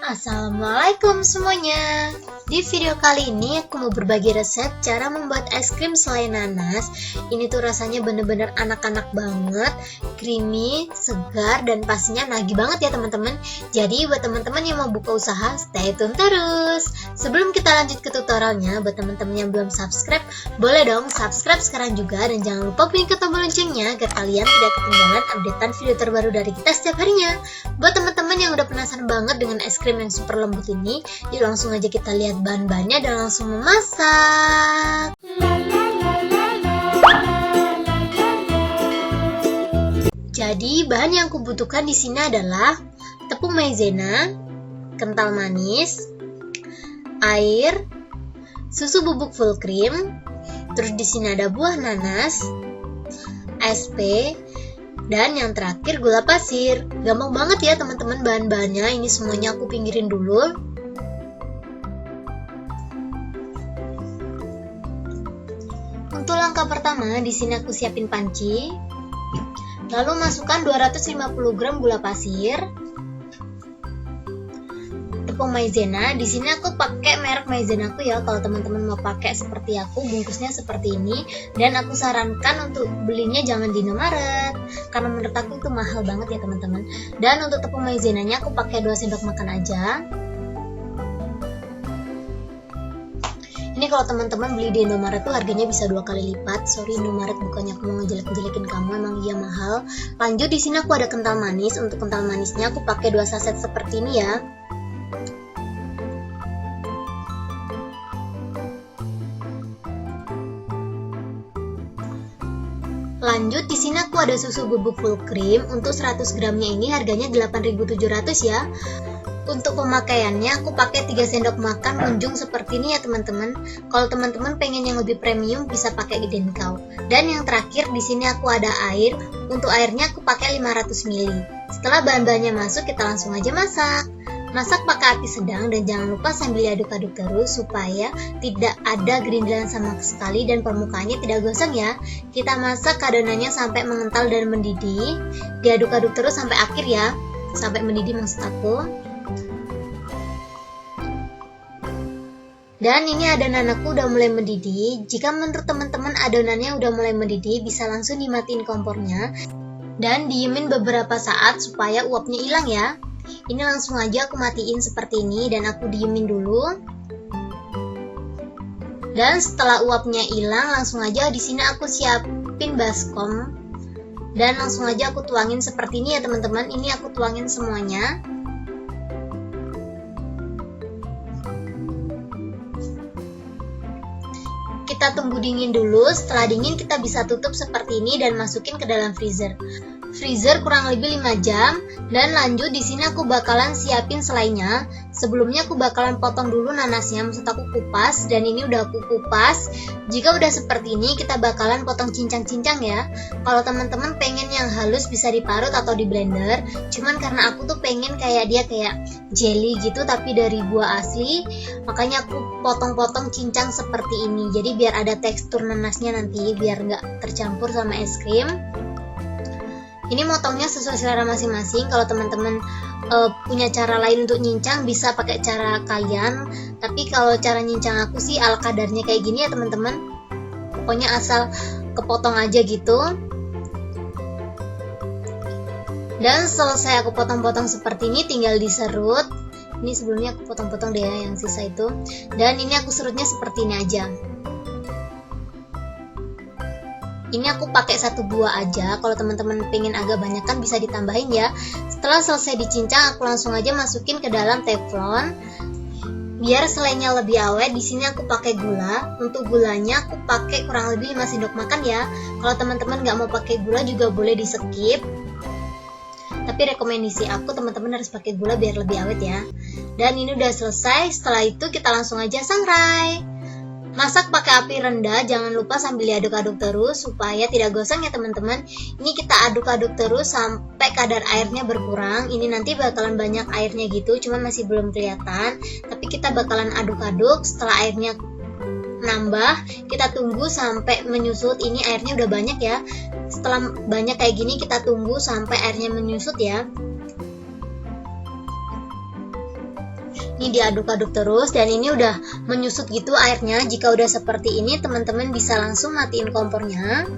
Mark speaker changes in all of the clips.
Speaker 1: Assalamualaikum semuanya. Di video kali ini aku mau berbagi resep cara membuat es krim selai nanas. Ini tuh rasanya bener-bener anak-anak banget, creamy, segar, dan pastinya nagih banget ya teman-teman. Jadi buat teman-teman yang mau buka usaha, stay tune terus. Sebelum kita lanjut ke tutorialnya, buat teman-teman yang belum subscribe, boleh dong subscribe sekarang juga. Dan jangan lupa bunyi tombol loncengnya agar kalian tidak ketinggalan updatean video terbaru dari kita setiap harinya. Buat teman-teman yang udah penasaran banget dengan es krim yang super lembut ini, yuk langsung aja kita lihat bahan-bahannya dan langsung memasak. Jadi bahan yang kubutuhkan di sini adalah tepung maizena, kental manis, air, susu bubuk full cream, terus di sini ada buah nanas, SP, dan yang terakhir gula pasir. Gampang banget ya teman-teman bahan-bahannya. Ini semuanya aku pinggirin dulu. Untuk langkah pertama, di sini aku siapin panci. Lalu masukkan 250 gram gula pasir, tepung maizena. Di sini aku pakai merek maizena aku ya. Kalau teman-teman mau pakai seperti aku, bungkusnya seperti ini. Dan aku sarankan untuk belinya jangan di Indomaret, karena menurut aku itu mahal banget ya teman-teman. Dan untuk tepung maizenanya aku pakai 2 sendok makan aja. Ini kalau teman-teman beli di Indomaret tuh harganya bisa 2 kali lipat. Sorry Indomaret, bukannya aku mau ngejelek-jelekin kamu, emang iya mahal. Lanjut di sini aku ada kental manis. Untuk kental manisnya aku pakai 2 saset seperti ini ya. Lanjut di sini aku ada susu bubuk full cream. Untuk 100 gramnya ini harganya 8.700 ya. Untuk pemakaiannya aku pakai 3 sendok makan unjung seperti ini ya teman-teman. Kalau teman-teman pengen yang lebih premium bisa pakai Gedenkau. Dan yang terakhir di sini aku ada air. Untuk airnya aku pakai 500 ml. Setelah bahan-bahannya masuk, kita langsung aja masak. Masak pakai api sedang dan jangan lupa sambil diaduk-aduk terus supaya tidak ada gerindilan sama sekali dan permukaannya tidak gosong ya. Kita masak adonannya sampai mengental dan mendidih. Diaduk-aduk terus sampai akhir ya. Sampai mendidih maksud aku. Dan ini adonan aku udah mulai mendidih. Jika menurut teman-teman adonannya udah mulai mendidih, bisa langsung dimatiin kompornya dan diemin beberapa saat supaya uapnya hilang ya. Ini langsung aja aku matiin seperti ini dan aku diemin dulu. Dan setelah uapnya hilang, langsung aja di sini aku siapin baskom dan langsung aja aku tuangin seperti ini ya teman-teman. Ini aku tuangin semuanya. Kita tunggu dingin dulu. Setelah dingin kita bisa tutup seperti ini dan masukin ke dalam freezer. Freezer kurang lebih 5 jam. Dan lanjut di sini aku bakalan siapin selainya. Sebelumnya aku bakalan potong dulu nanasnya, maksud aku kupas. Dan ini udah aku kupas. Jika udah seperti ini kita bakalan potong cincang-cincang ya. Kalau teman-teman pengen yang halus bisa diparut atau di blender. Cuman karena aku tuh pengen kayak dia kayak jelly gitu tapi dari buah asli, makanya aku potong-potong cincang seperti ini. Jadi biar ada tekstur nanasnya nanti, biar nggak tercampur sama es krim. Ini motongnya sesuai selera masing-masing. Kalau teman-teman punya cara lain untuk nyincang bisa pakai cara kalian. Tapi kalau cara nyincang aku sih ala kadarnya kayak gini ya teman-teman. Pokoknya asal kepotong aja gitu. Dan selesai aku potong-potong seperti ini, tinggal diserut. Ini sebelumnya aku potong-potong deh ya yang sisa itu. Dan ini aku serutnya seperti ini aja. Ini aku pakai 1 buah aja. Kalau teman-teman pengen agak banyak kan bisa ditambahin ya. Setelah selesai dicincang, aku langsung aja masukin ke dalam teflon. Biar selainya lebih awet, di sini aku pakai gula. Untuk gulanya aku pakai kurang lebih 5 sendok makan ya. Kalau teman-teman nggak mau pakai gula juga boleh di skip. Tapi rekomendasi aku teman-teman harus pakai gula biar lebih awet ya. Dan ini udah selesai. Setelah itu kita langsung aja sangrai. Masak pakai api rendah, jangan lupa sambil diaduk-aduk terus supaya tidak gosong ya teman-teman. Ini kita aduk-aduk terus sampai kadar airnya berkurang. Ini nanti bakalan banyak airnya gitu, cuman masih belum kelihatan. Tapi kita bakalan aduk-aduk. Setelah airnya nambah, kita tunggu sampai menyusut. Ini airnya udah banyak ya. Setelah banyak kayak gini kita tunggu sampai airnya menyusut ya. Ini diaduk-aduk terus dan ini udah menyusut gitu airnya. Jika udah seperti ini, teman-teman bisa langsung matiin kompornya.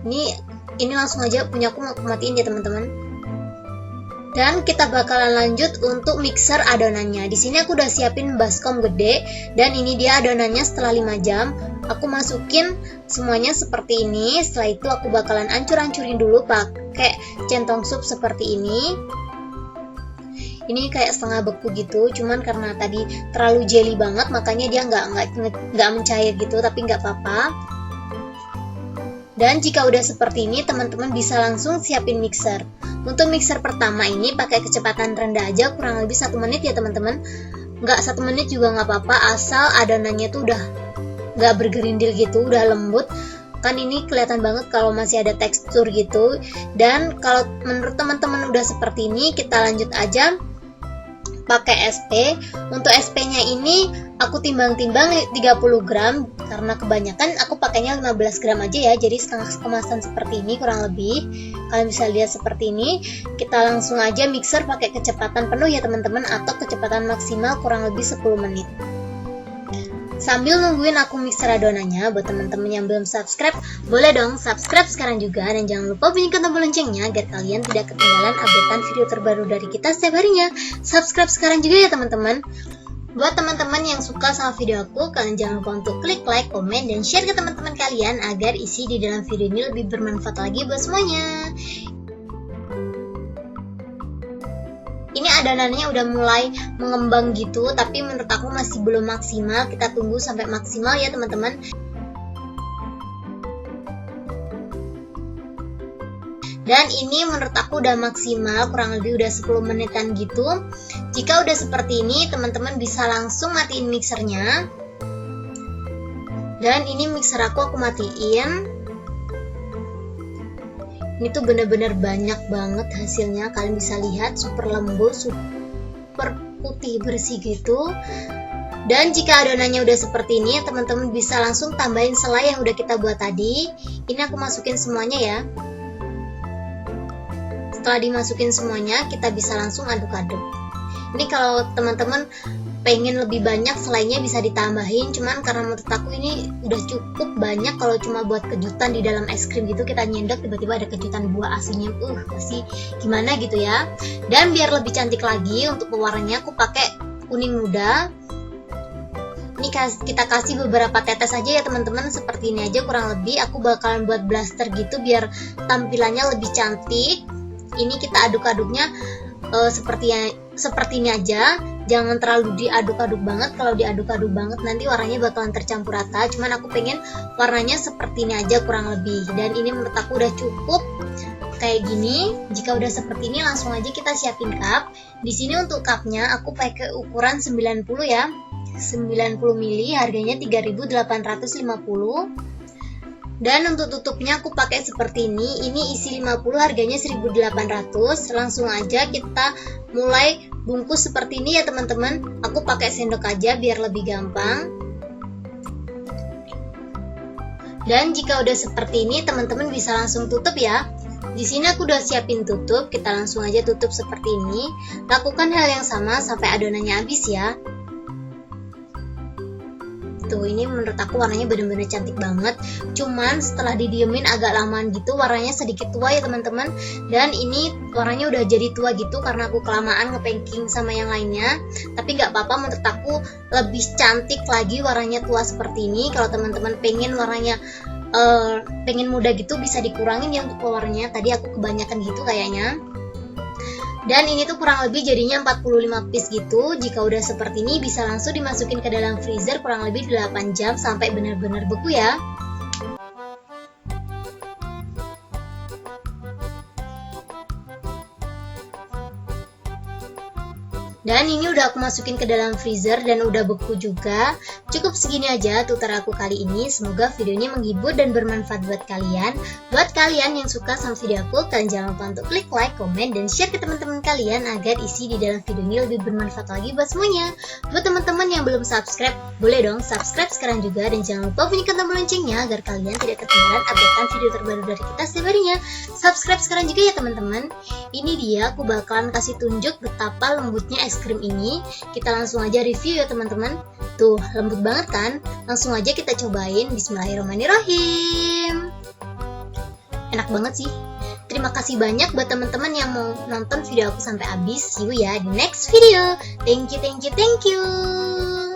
Speaker 1: Ini langsung aja punya aku matiin ya teman-teman. Dan kita bakalan lanjut untuk mixer adonannya. Di sini aku udah siapin baskom gede dan ini dia adonannya setelah 5 jam. Aku masukin semuanya seperti ini. Setelah itu aku bakalan ancur-ancurin dulu pakai centong sup seperti ini. Ini kayak setengah beku gitu, cuman karena tadi terlalu jelly banget makanya dia nggak mencair gitu, tapi nggak apa-apa. Dan jika udah seperti ini, teman-teman bisa langsung siapin mixer. Untuk mixer pertama ini pakai kecepatan rendah aja, kurang lebih 1 menit ya teman-teman. Nggak 1 menit juga nggak apa-apa, asal adonannya tuh udah nggak bergerindil gitu, udah lembut. Kan ini kelihatan banget kalau masih ada tekstur gitu. Dan kalau menurut teman-teman udah seperti ini, kita lanjut aja pakai SP. Untuk SP-nya ini aku timbang-timbang 30 gram karena kebanyakan aku pakainya 15 gram aja ya, jadi setengah kemasan seperti ini kurang lebih. Kalian bisa lihat seperti ini. Kita langsung aja mixer pakai kecepatan penuh ya teman-teman, atau kecepatan maksimal kurang lebih 10 menit. Sambil nungguin aku mixer adonannya, buat teman-teman yang belum subscribe, boleh dong subscribe sekarang juga, dan jangan lupa bunyikan tombol loncengnya agar kalian tidak ketinggalan updatean video terbaru dari kita setiap harinya. Subscribe sekarang juga ya teman-teman. Buat teman-teman yang suka sama video aku, kalian jangan lupa untuk klik like, komen, dan share ke teman-teman kalian agar isi di dalam video ini lebih bermanfaat lagi buat semuanya. Ini adonannya udah mulai mengembang gitu, tapi menurut aku masih belum maksimal. Kita tunggu sampai maksimal ya teman-teman. Dan ini menurut aku udah maksimal, kurang lebih udah 10 menitan gitu. Jika udah seperti ini, teman-teman bisa langsung matiin mixernya. Dan ini mixer aku matiin. Ini tuh bener-bener banyak banget hasilnya, kalian bisa lihat, super lembut, super putih bersih gitu. Dan jika adonannya udah seperti ini, teman-teman bisa langsung tambahin selai yang udah kita buat tadi. Ini aku masukin semuanya ya. Setelah dimasukin semuanya, kita bisa langsung aduk-aduk. Ini kalau teman-teman pengen lebih banyak selainya bisa ditambahin, cuman karena menurut aku ini udah cukup banyak. Kalau cuma buat kejutan di dalam es krim gitu, kita nyendok tiba-tiba ada kejutan buah aslinya, pasti gimana gitu ya. Dan biar lebih cantik lagi, untuk pewarnanya aku pakai kuning muda. Ini kita kasih beberapa tetes aja ya teman-teman, seperti ini aja kurang lebih. Aku bakalan buat blaster gitu biar tampilannya lebih cantik. Ini kita aduk-aduknya seperti ini aja. Jangan terlalu diaduk-aduk banget. Kalau diaduk-aduk banget nanti warnanya bakalan tercampur rata. Cuman aku pengen warnanya seperti ini aja kurang lebih. Dan ini menurut aku udah cukup kayak gini. Jika udah seperti ini, langsung aja kita siapin cup. Di sini untuk cupnya aku pakai ukuran 90 ya. 90 ml, harganya 3.850. Dan untuk tutupnya aku pakai seperti ini. Ini isi 50, harganya 1.800. Langsung aja kita mulai bungkus seperti ini ya teman-teman. Aku pakai sendok aja biar lebih gampang. Dan jika udah seperti ini, teman-teman bisa langsung tutup ya. Di sini aku udah siapin tutup. Kita langsung aja tutup seperti ini. Lakukan hal yang sama sampai adonannya habis ya. Tuh, ini menurut aku warnanya bener-bener cantik banget. Cuman setelah didiemin agak lamaan gitu, warnanya sedikit tua ya teman-teman. Dan ini warnanya udah jadi tua gitu karena aku kelamaan ngepainting sama yang lainnya. Tapi nggak apa-apa, menurut aku lebih cantik lagi warnanya tua seperti ini. Kalau teman-teman pengen warnanya pengen muda gitu, bisa dikurangin ya untuk pewarnanya. Tadi aku kebanyakan gitu kayaknya. Dan ini tuh kurang lebih jadinya 45 piece gitu. Jika udah seperti ini, bisa langsung dimasukin ke dalam freezer kurang lebih 8 jam sampai benar-benar beku ya. Dan ini udah aku masukin ke dalam freezer dan udah beku juga. Cukup segini aja tutorial aku kali ini. Semoga video ini menghibur dan bermanfaat buat kalian. Buat kalian yang suka sama video aku, kalian jangan lupa untuk klik like, komen, dan share ke teman-teman kalian agar isi di dalam video ini lebih bermanfaat lagi buat semuanya. Buat teman-teman yang belum subscribe, boleh dong subscribe sekarang juga, dan jangan lupa bunyikan tombol loncengnya agar kalian tidak ketinggalan updatean video terbaru dari kita setiap harinya. Subscribe sekarang juga ya teman-teman. Ini dia, aku bakalan kasih tunjuk betapa lembutnya es krim ini. Kita langsung aja review ya teman-teman. Tuh, lembut banget kan? Langsung aja kita cobain. Bismillahirrahmanirrahim. Enak banget sih. Terima kasih banyak buat teman-teman yang mau nonton video aku sampai habis. See you ya di next video. Thank you.